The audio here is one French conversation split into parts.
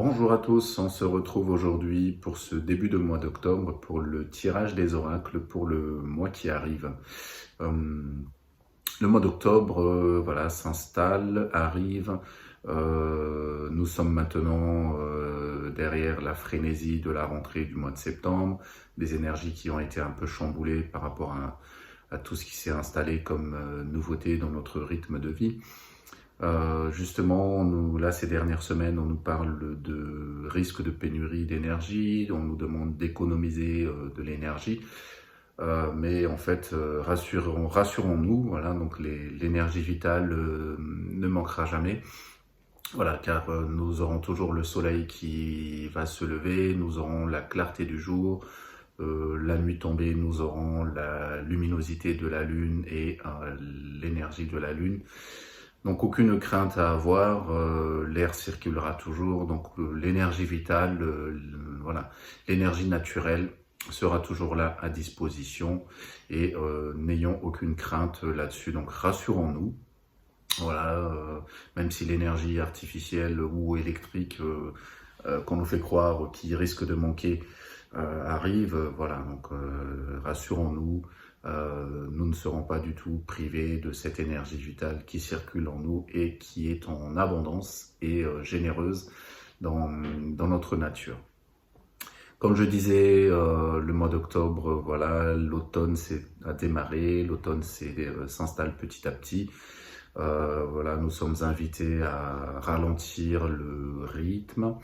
Bonjour à tous, on se retrouve aujourd'hui pour ce début de mois d'octobre pour le tirage des oracles pour le mois qui arrive. Le mois d'octobre voilà, s'installe, arrive. Nous sommes maintenant derrière la frénésie de la rentrée du mois de septembre, des énergies qui ont été un peu chamboulées par rapport à tout ce qui s'est installé comme nouveauté dans notre rythme de vie. Justement, là, ces dernières semaines, on nous parle de risque de pénurie d'énergie, on nous demande d'économiser de l'énergie, mais en fait, rassurons-nous, voilà, donc l'énergie vitale ne manquera jamais, voilà, car nous aurons toujours le soleil qui va se lever, nous aurons la clarté du jour, la nuit tombée, nous aurons la luminosité de la lune et l'énergie de la lune. Donc aucune crainte à avoir, l'air circulera toujours, donc l'énergie vitale, voilà, l'énergie naturelle sera toujours là à disposition et n'ayons aucune crainte là-dessus. Donc rassurons-nous, voilà, même si l'énergie artificielle ou électrique qu'on nous fait croire qui risque de manquer arrive, voilà, donc rassurons-nous. Nous ne serons pas du tout privés de cette énergie vitale qui circule en nous et qui est en abondance et généreuse dans notre nature. Comme je disais, le mois d'octobre, voilà, l'automne a démarré, l'automne s'installe petit à petit. Voilà, nous sommes invités à ralentir le rythme,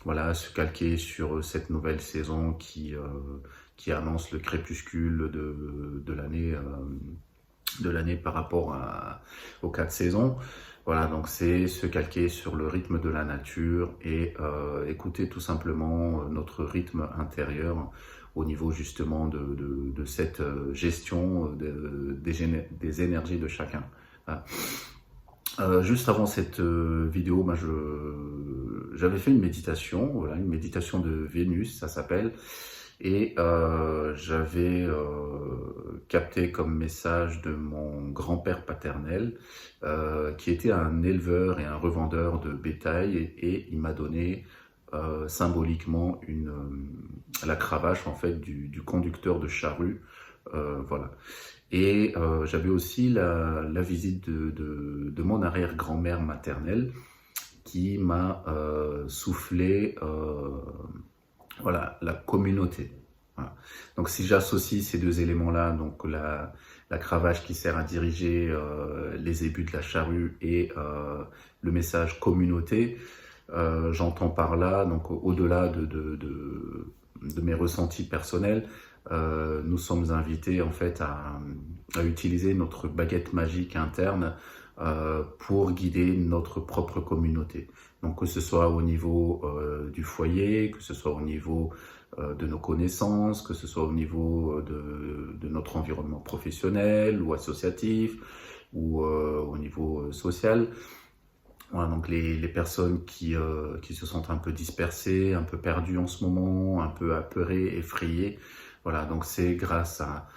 voilà, à se calquer sur cette nouvelle saison qui annonce le crépuscule de l'année par rapport aux 4 saisons. Voilà, donc c'est se calquer sur le rythme de la nature et écouter tout simplement notre rythme intérieur au niveau justement de cette gestion des énergies de chacun. Voilà. Juste avant cette vidéo, j'avais fait une méditation, voilà, une méditation de Vénus, ça s'appelle. Et j'avais capté comme message de mon grand-père paternel, qui était un éleveur et un revendeur de bétail, et il m'a donné symboliquement la cravache en fait du conducteur de charrue, voilà. Et j'avais aussi la visite de mon arrière-grand-mère maternelle qui m'a soufflé voilà, la communauté. Voilà. Donc si j'associe ces deux éléments-là, donc la cravache qui sert à diriger les ébus de la charrue et le message communauté, j'entends par là, donc au-delà de mes ressentis personnels, nous sommes invités en fait à utiliser notre baguette magique interne pour guider notre propre communauté. Donc que ce soit au niveau du foyer, que ce soit au niveau de nos connaissances, que ce soit au niveau de notre environnement professionnel ou associatif, ou au niveau social. Voilà, donc les personnes qui se sentent un peu dispersées, un peu perdues en ce moment, un peu apeurées, effrayées, voilà, donc c'est grâce à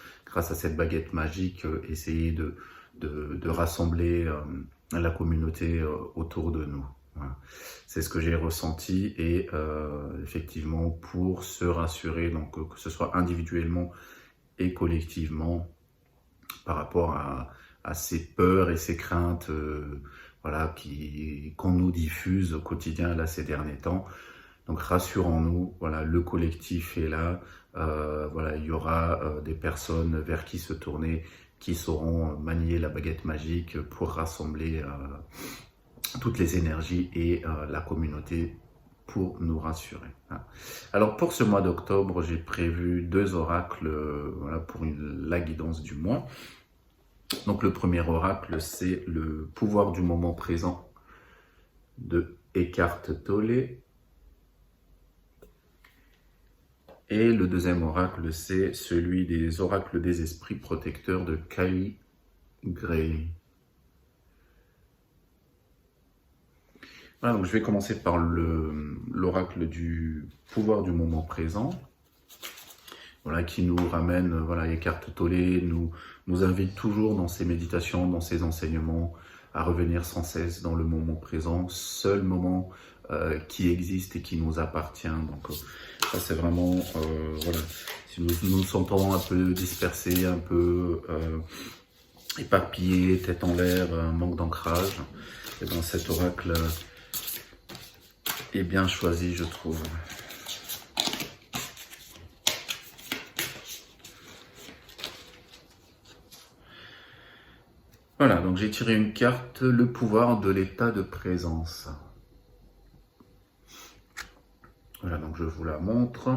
cette baguette magique, essayer de rassembler la communauté autour de nous. Voilà. C'est ce que j'ai ressenti et effectivement pour se rassurer, donc que ce soit individuellement et collectivement par rapport à ces peurs et ces craintes voilà, qu'on nous diffuse au quotidien là ces derniers temps. Donc rassurons-nous, voilà, le collectif est là, voilà, il y aura des personnes vers qui se tourner, qui sauront manier la baguette magique pour rassembler toutes les énergies et la communauté pour nous rassurer. Alors pour ce mois d'octobre, j'ai prévu 2 oracles voilà, pour la guidance du mois. Donc le premier oracle, c'est le pouvoir du moment présent de Eckhart Tolle. Et le deuxième oracle, c'est celui des oracles des esprits protecteurs de Kyle Gray. Voilà, donc je vais commencer par l'oracle du pouvoir du moment présent. Voilà, qui nous ramène, voilà, Eckhart Tolle nous invite toujours dans ses méditations, dans ses enseignements, à revenir sans cesse dans le moment présent, seul moment qui existe et qui nous appartient. Donc ça c'est vraiment, voilà, si nous nous sentons un peu dispersés, un peu éparpillés, tête en l'air, manque d'ancrage, et dans cet oracle est bien choisi, je trouve. Voilà, donc j'ai tiré une carte, le pouvoir de l'état de présence. Voilà, donc je vous la montre.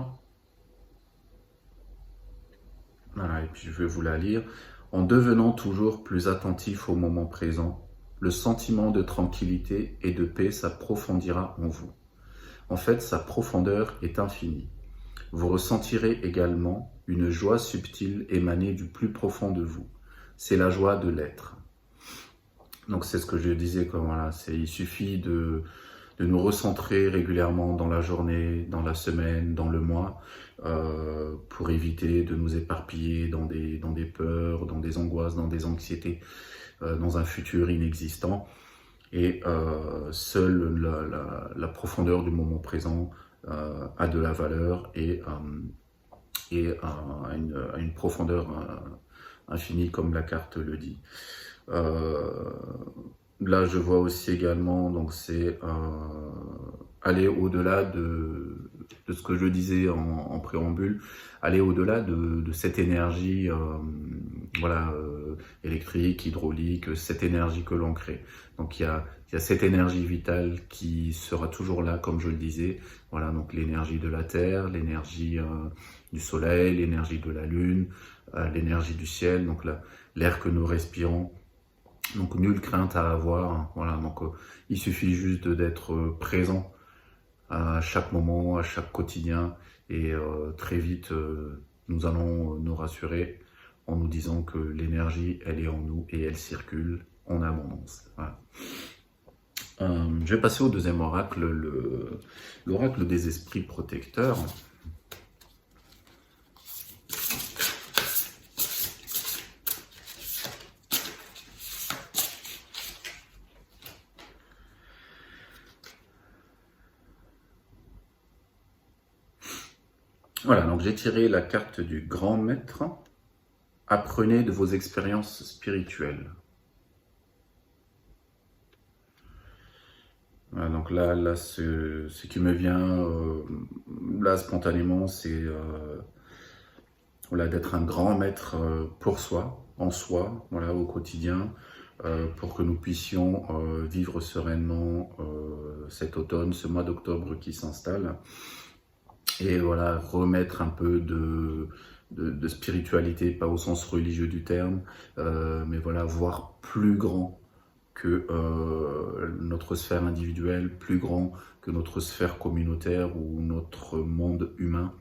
Voilà, et puis je vais vous la lire. En devenant toujours plus attentif au moment présent, le sentiment de tranquillité et de paix s'approfondira en vous. En fait, sa profondeur est infinie. Vous ressentirez également une joie subtile émanée du plus profond de vous. C'est la joie de l'être. Donc c'est ce que je disais, voilà, il suffit de nous recentrer régulièrement dans la journée, dans la semaine, dans le mois, pour éviter de nous éparpiller dans des peurs, dans des angoisses, dans des anxiétés, dans un futur inexistant. Et seule la profondeur du moment présent a de la valeur et a une profondeur infinie, comme la carte le dit. Là, je vois aussi également, donc c'est aller au-delà de ce que je disais en préambule, aller au-delà de cette énergie voilà, électrique, hydraulique, cette énergie que l'on crée. Donc il y a cette énergie vitale qui sera toujours là, comme je le disais. Voilà, donc l'énergie de la Terre, l'énergie du Soleil, l'énergie de la Lune, l'énergie du ciel, donc l'air que nous respirons. Donc nulle crainte à avoir, voilà, donc il suffit juste d'être présent à chaque moment, à chaque quotidien, et très vite nous allons nous rassurer en nous disant que l'énergie elle est en nous et elle circule en abondance. Voilà. Je vais passer au deuxième oracle, l'oracle des esprits protecteurs. Voilà, donc j'ai tiré la carte du grand maître. Apprenez de vos expériences spirituelles. Voilà, donc là ce qui me vient là spontanément, c'est voilà, d'être un grand maître pour soi, en soi, voilà, au quotidien, pour que nous puissions vivre sereinement cet automne, ce mois d'octobre qui s'installe. Et voilà, remettre un peu de spiritualité, pas au sens religieux du terme, mais voilà, voir plus grand que notre sphère individuelle, plus grand que notre sphère communautaire ou notre monde humain.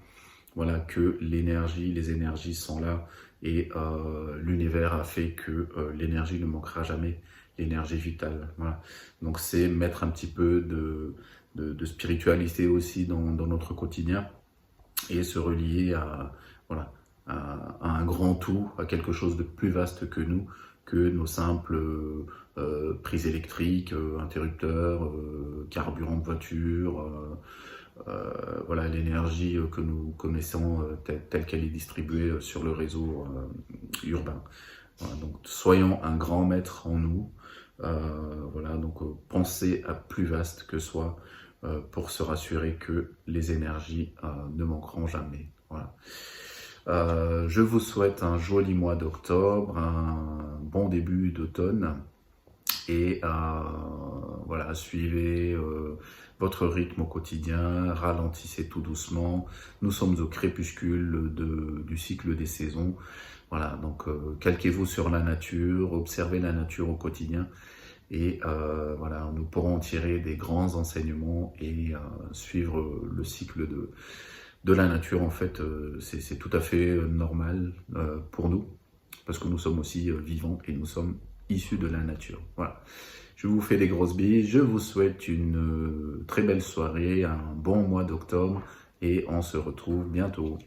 Voilà, que l'énergie, les énergies sont là et l'univers a fait que l'énergie ne manquera jamais, l'énergie vitale. Voilà. Donc c'est mettre un petit peu de spiritualité aussi dans notre quotidien et se relier voilà, à un grand tout, à quelque chose de plus vaste que nous, que nos simples prises électriques, interrupteurs, carburant de voiture, voilà, l'énergie que nous connaissons telle qu'elle est distribuée sur le réseau urbain. Voilà, donc soyons un grand maître en nous. Voilà, donc pensez à plus vaste que soi pour se rassurer que les énergies ne manqueront jamais. Voilà. Je vous souhaite un joli mois d'octobre, un bon début d'automne et voilà, suivez votre rythme au quotidien, ralentissez tout doucement. Nous sommes au crépuscule du cycle des saisons. Voilà, donc calquez-vous sur la nature, observez la nature au quotidien et voilà, nous pourrons tirer des grands enseignements et suivre le cycle de la nature. En fait, c'est tout à fait normal pour nous parce que nous sommes aussi vivants et nous sommes issus de la nature. Voilà. Je vous fais des grosses bises, je vous souhaite une très belle soirée, un bon mois d'octobre et on se retrouve bientôt.